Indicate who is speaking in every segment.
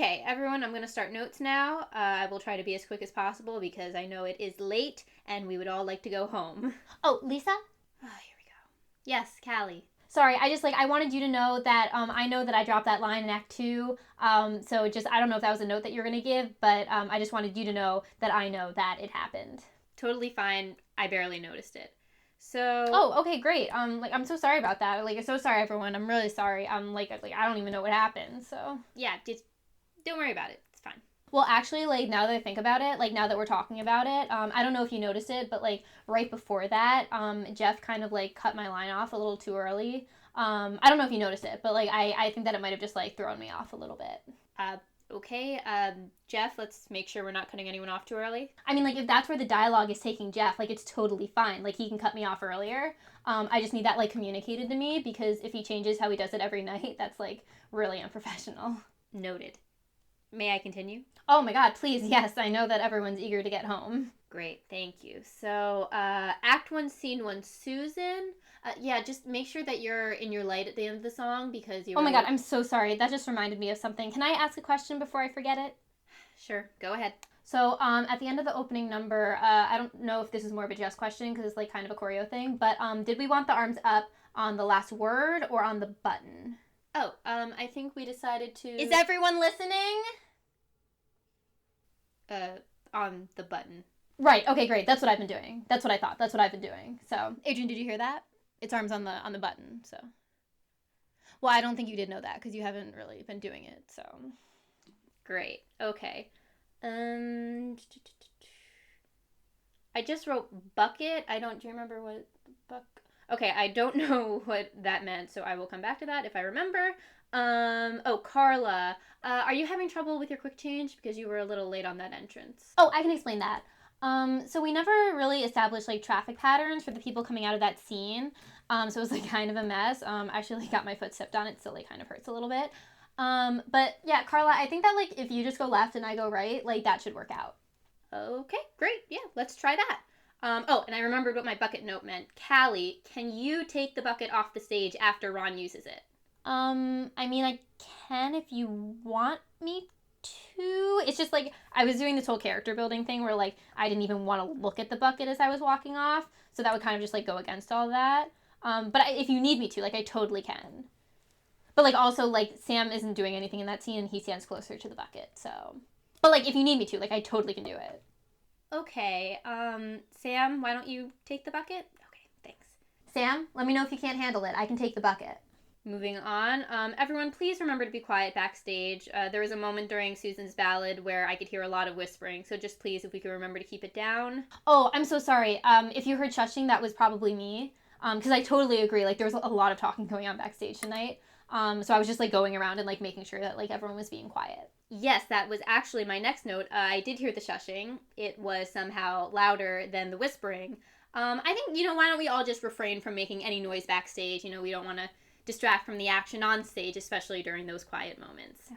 Speaker 1: Okay, everyone, I'm going to start notes now. I will try to be as quick as possible because I know it is late and we would all like to go home.
Speaker 2: Oh, Lisa?
Speaker 1: Oh, here we go. Yes, Callie.
Speaker 2: Sorry, I wanted you to know that I know that I dropped that line in Act 2. So just, I don't know if that was a note that you're going to give, but I just wanted you to know that I know that it happened.
Speaker 1: Totally fine. I barely noticed it. So,
Speaker 2: Oh, okay, great. I'm so sorry about that. Like, I'm so sorry, everyone. I'm really sorry. I don't even know what happened, so.
Speaker 1: yeah, just don't worry about it. It's fine.
Speaker 2: Well, actually, like, now that I think about it, like, now that we're talking about it, I don't know if you noticed it, but, like, right before that, Jeff kind of, like, cut my line off a little too early. I don't know if you noticed it, but, like, I think that it might have just, like, thrown me off a little bit.
Speaker 1: Okay, Jeff, let's make sure we're not cutting anyone off too early.
Speaker 2: I mean, like, if that's where the dialogue is taking Jeff, like, it's totally fine. Like, he can cut me off earlier. I just need that, like, communicated to me, because if he changes how he does it every night, that's, like, really unprofessional.
Speaker 1: Noted. May I continue?
Speaker 2: Oh my god, please, yes. I know that everyone's eager to get home.
Speaker 1: Great, thank you. So, Act 1, Scene 1, Susan. Yeah, just make sure that you're in your light at the end of the song because you
Speaker 2: Oh my god, I'm so sorry. That just reminded me of something. Can I ask a question before I forget it?
Speaker 1: Sure, go ahead.
Speaker 2: So, at the end of the opening number, I don't know if this is more of a Jess question because it's like kind of a choreo thing, but did we want the arms up on the last word or on the button?
Speaker 1: Oh, I think we decided to...
Speaker 2: Is everyone listening?
Speaker 1: On the button.
Speaker 2: Right. Okay. Great. That's what I've been doing. That's what I thought. That's what I've been doing. So, Adrian, did you hear that? It's arms on the button. So, well, I don't think you did know that because you haven't really been doing it. So,
Speaker 1: Great. Okay. I just wrote bucket. Do you remember what buck? Okay, I don't know what that meant, so I will come back to that if I remember. Oh, Carla, are you having trouble with your quick change because you were a little late on that entrance?
Speaker 2: oh, I can explain that. So we never really established like traffic patterns for the people coming out of that scene. So it was like kind of a mess. I actually got my foot stepped on. It still like kind of hurts a little bit. But yeah, Carla, I think that like if you just go left and I go right, like that should work out.
Speaker 1: Okay, great. Yeah, let's try that. Oh, and I remembered what my bucket note meant. Callie, can you take the bucket off the stage after Ron uses it?
Speaker 2: I mean, I can if you want me to. It's just like I was doing this whole character building thing where like I didn't even want to look at the bucket as I was walking off, so that would kind of just like go against all that. If you need me to, like I totally can. But like also like Sam isn't doing anything in that scene and he stands closer to the bucket, so. But like if you need me to, like I totally can do it.
Speaker 1: Okay, Sam, why don't you take the bucket? Okay, thanks.
Speaker 2: Sam, let me know if you can't handle it. I can take the bucket.
Speaker 1: Moving on. Everyone, please remember to be quiet backstage. There was a moment during Susan's ballad where I could hear a lot of whispering, so just please, if we could remember to keep it down.
Speaker 2: Oh, I'm so sorry. If you heard shushing, that was probably me. Because I totally agree. Like, there was a lot of talking going on backstage tonight. So I was just, like, going around and, like, making sure that, like, everyone was being quiet.
Speaker 1: Yes, that was actually my next note. I did hear the shushing. It was somehow louder than the whispering. I think, why don't we all just refrain from making any noise backstage? We don't want to distract from the action on stage, especially during those quiet moments.
Speaker 2: Yeah.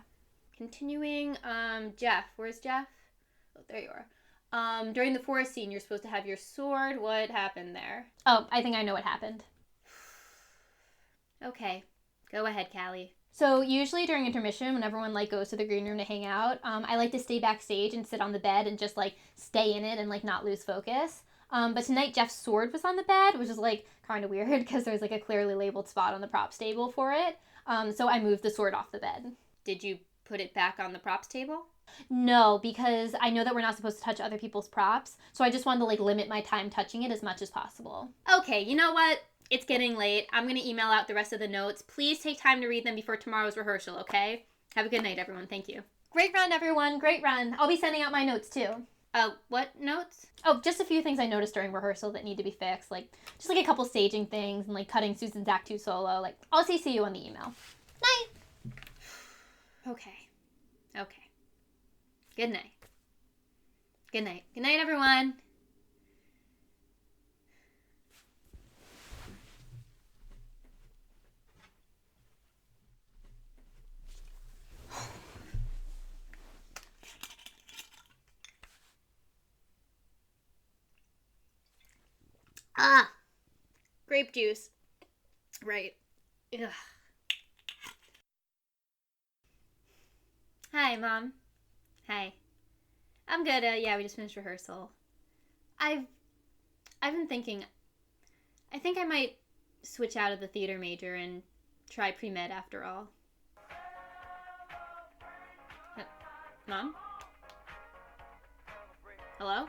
Speaker 1: Continuing, Jeff. Where's Jeff? Oh, there you are. During the forest scene, you're supposed to have your sword. What happened there?
Speaker 2: Oh, I think I know what happened.
Speaker 1: Okay. Go ahead, Callie.
Speaker 2: So usually during intermission, when everyone like goes to the green room to hang out, I like to stay backstage and sit on the bed and just like stay in it and like not lose focus. But tonight Jeff's sword was on the bed, which is like kind of weird because there's like a clearly labeled spot on the props table for it. So I moved the sword off the bed.
Speaker 1: Did you put it back on the props table?
Speaker 2: No, because I know that we're not supposed to touch other people's props. So I just wanted to like limit my time touching it as much as possible.
Speaker 1: Okay, you know what? It's getting late. I'm going to email out the rest of the notes. Please take time to read them before tomorrow's rehearsal, okay? Have a good night, everyone. Thank you.
Speaker 2: Great run, everyone. Great run. I'll be sending out my notes too.
Speaker 1: What notes?
Speaker 2: Oh, just a few things I noticed during rehearsal that need to be fixed. Like, just like a couple staging things and like cutting Susan's Act 2 solo. Like, I'll CC you on the email. Night!
Speaker 1: Okay. Good night. Good night. Good night, everyone. Grape juice. Right. Ugh. Hi, Mom. Hi. I'm good. Yeah, we just finished rehearsal. I've I've been thinking. I think I might switch out of the theater major and try pre med after all. Uh, Mom? Hello?